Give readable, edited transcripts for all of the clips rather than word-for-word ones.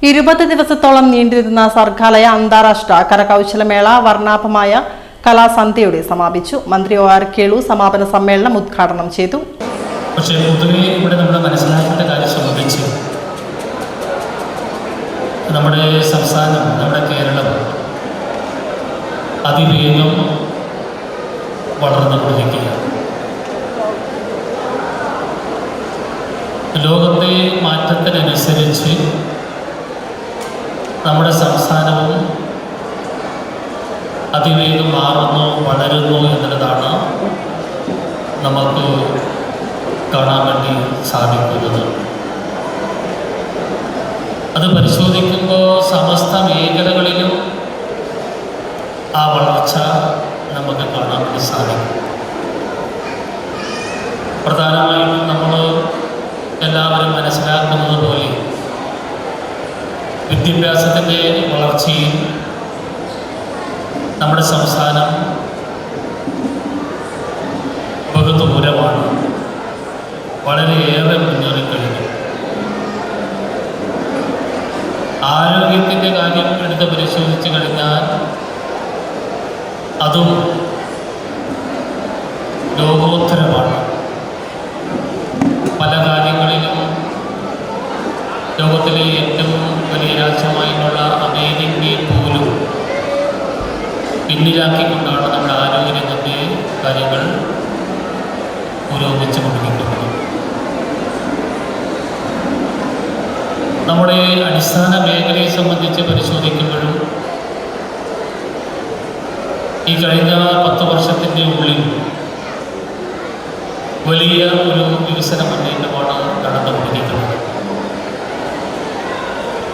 20 ദിവസത്തോളം നീണ്ടുനിന്ന സർഗാലയ അന്താരാഷ്ട്ര കരകൗശലമേള വർണ്ണാഭമായ കലാസന്ധ്യയോടെ സമാപിച്ചു. മന്ത്രി ഒ ആർ കേളു സമാപന സമ്മേളനം ഉദ്ഘാടനം ചെയ്തു. പക്ഷേ പൊതുവെ ഇവിടെ നമ്മൾ മനസ്സിലാക്കേണ്ട കാര്യം സംബന്ധിച്ച് നമ്മുടെ സംസ്ഥാനം, നമ്മുടെ കേരളം അതിവേഗം വളർന്നുകൊണ്ടിരിക്കുകയാണ്. ലോകത്തെ മാറ്റത്തിനനുസരിച്ച് നമ്മുടെ സംസ്ഥാനവും അതിവേഗം മാറുന്നു, വളരുന്നു എന്നുള്ളതാണ് നമുക്ക് കാണാൻ വേണ്ടി സാധിക്കുന്നത്. അത് പരിശോധിക്കുമ്പോൾ സമസ്ത മേഖലകളിലും ആ വളർച്ച നമുക്ക് കാണാൻ വേണ്ടി സാധിക്കും. പ്രധാനമായും നമ്മൾ എല്ലാവരും മനസ്സിലാക്കുന്നത് പോലെ വിദ്യാഭ്യാസത്തിൻ്റെ വളർച്ചയിൽ നമ്മുടെ സംസ്ഥാനം ബഹുദൂരമാണ്, വളരെയേറെ മുന്നേറിക്കഴിഞ്ഞു. ആരോഗ്യത്തിൻ്റെ കാര്യം എടുത്ത് പരിശോധിച്ച് കഴിഞ്ഞാൽ അതും ലോകോത്തരമാണ്. പല കാര്യങ്ങളിലും ലോകത്തിലെ ഏറ്റവും വലിയ രാജ്യമായിട്ടുള്ള അമേരിക്കയെ പോലും പിന്നിലാക്കിക്കൊണ്ടാണ് നമ്മുടെ ആരോഗ്യരംഗത്തെ കാര്യങ്ങൾ പുരോഗമിച്ചു കൊണ്ടിരിക്കുന്നത്. നമ്മുടെ അടിസ്ഥാന മേഖലയെ സംബന്ധിച്ച് പരിശോധിക്കുമ്പോഴും ഈ കഴിഞ്ഞ 10 വർഷത്തിൻ്റെ ഉള്ളിൽ വലിയ ഒരു വികസന മുന്നേറ്റമാണ് നടന്നുകൊണ്ടിരിക്കുന്നത്.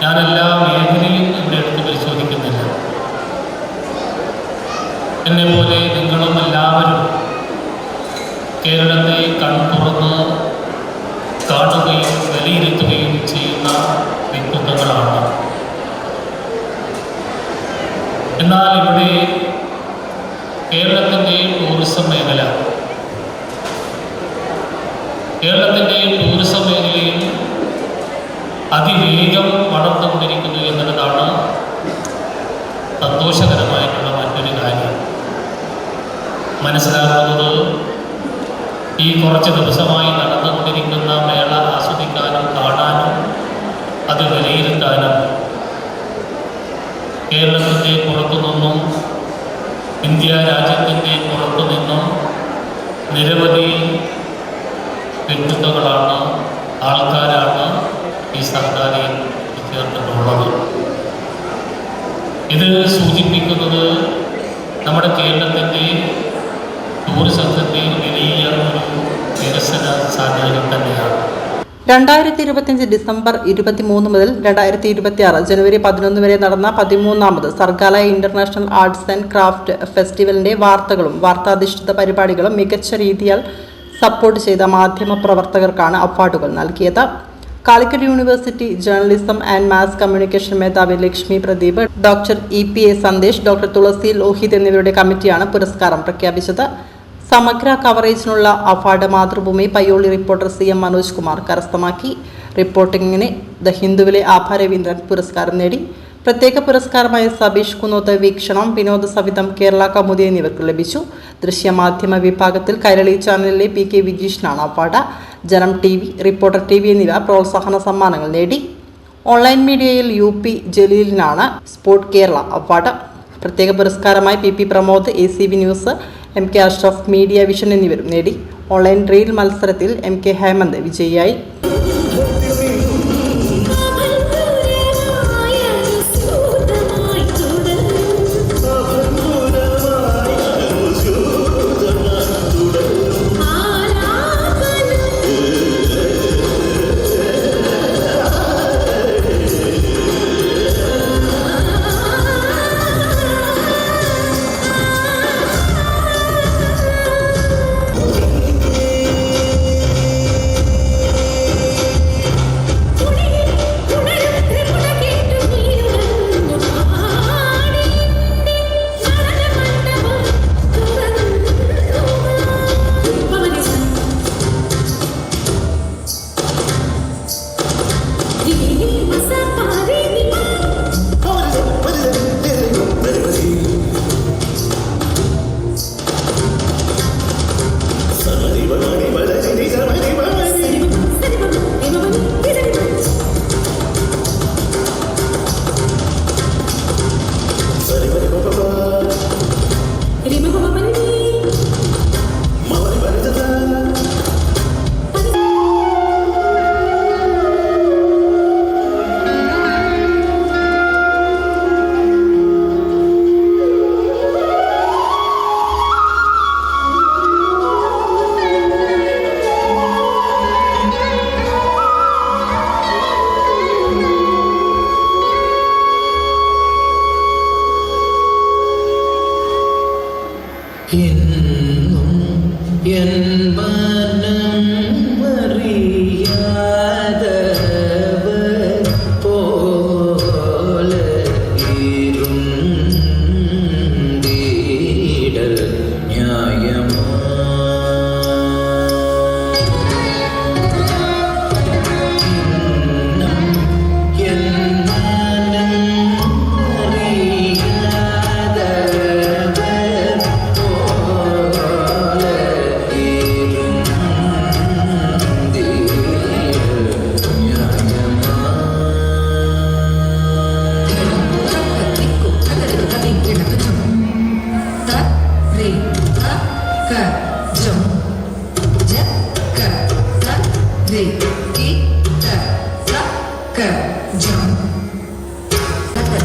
ഞാൻ എല്ലാ മേഖലയും ഇവിടെ എടുത്ത് പരിശോധിക്കുന്നില്ല. എന്നെപ്പോലെ നിങ്ങളും എല്ലാവരും കേരളത്തെ കൺതുറന്ന് കാണുകയും വിലയിരുത്തുകയും ചെയ്യുന്ന വ്യക്തിത്വങ്ങളാണ്. എന്നാൽ ഇവിടെ കേരളത്തിൻ്റെ ടൂറിസം മേഖലയിൽ അതിവേഗം വളർന്നുകൊണ്ടിരിക്കുന്നു എന്നുള്ളതാണ് സന്തോഷകരമായിട്ടുള്ള മറ്റൊരു കാര്യം. മനസ്സിലാക്കുന്നത് ഈ കുറച്ച് ദിവസമായി നടന്നുകൊണ്ടിരിക്കുന്ന മേള ആസ്വദിക്കാനും കാണാനും അത് വിലയിരുത്താനും കേരളത്തിൻ്റെ പുറത്തുനിന്നും ഇന്ത്യ രാജ്യത്തിൻ്റെ പുറത്തുനിന്നും നിരവധി വ്യക്തിത്വങ്ങളാണ്, ആൾക്കാരാണ് ഈ സർക്കാരിൽ ചേർന്നിട്ടുള്ളത്. ഇത് സൂചിപ്പിക്കുന്നത് നമ്മുടെ കേരളത്തിൻ്റെ ടൂറിസത്തിൻ്റെ വലിയ ഒരു വികസന സാധ്യതകൾ തന്നെയാണ്. 2025 ഡിസംബർ 23 മുതൽ 2026 ജനുവരി 11 വരെ നടന്ന 13ാമത് Sargaalaya international arts and craft ഫെസ്റ്റിവലിന്റെ വാർത്തകളും വാർത്താധിഷ്ഠിത പരിപാടികളും മികച്ച രീതിയിൽ സപ്പോർട്ട് ചെയ്ത മാധ്യമ പ്രവർത്തകർക്കാണ് അവാർഡുകൾ നൽകിയത്. Calicut university journalism and mass communication മേധാവി Lakshmi Pradeep, doctor EPA Sandesh, doctor Thulasi Lohith എന്നിവരുടെ കമ്മിറ്റിയാണ് പുരസ്കാരം പ്രഖ്യാപിച്ചത്. സമഗ്ര കവറേജിനുള്ള award Mathrubhumi Payyoli reporter CM Manoj Kumar കരസ്ഥമാക്കി. റിപ്പോർട്ടിങ്ങിന് ദ ഹിന്ദുവിലെ ആഭ രവീന്ദ്രൻ പുരസ്കാരം നേടി. പ്രത്യേക പുരസ്കാരമായ സബീഷ് കുന്നോത്ത് വീക്ഷണം, വിനോദ സവിധം, കേരള കൗമുദി എന്നിവർക്ക് ലഭിച്ചു. ദൃശ്യമാധ്യമ വിഭാഗത്തിൽ കൈരളി ചാനലിലെ PK വിജീഷിനാണ് അവാർഡ്. ജനം TV, റിപ്പോർട്ടർ TV എന്നിവ പ്രോത്സാഹന സമ്മാനങ്ങൾ നേടി. ഓൺലൈൻ മീഡിയയിൽ UP ജലീലിനാണ് സ്പോർട് കേരള അവാർഡ്. പ്രത്യേക പുരസ്കാരമായി PP Pramod, ACV news, MK Ashraf, media vision എന്നിവരും നേടി. ഓൺലൈൻ റീൽ മത്സരത്തിൽ MK ഹേമന്ത് വിജയിയായി.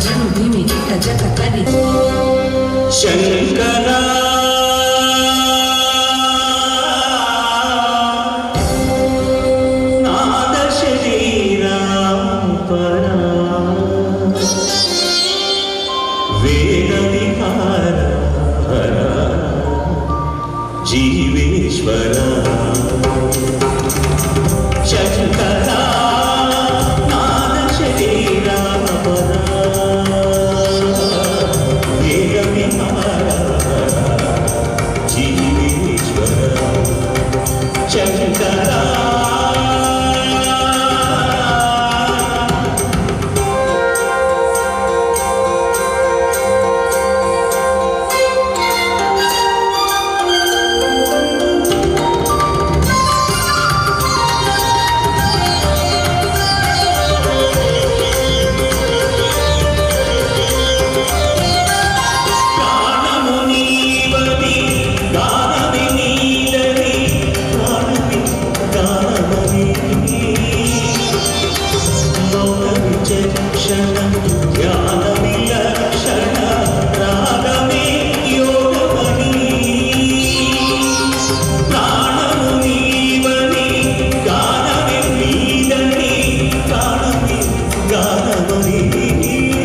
జనుభూమి జిట్ట జత కరి శంకరా నాద శరీరా పరా వేద విహార హరా జీవేశ్వర శంకరా నాద శరీరా పరా వేద విహార జీవేశ్వర శంకరా క్షణం ధ్యాన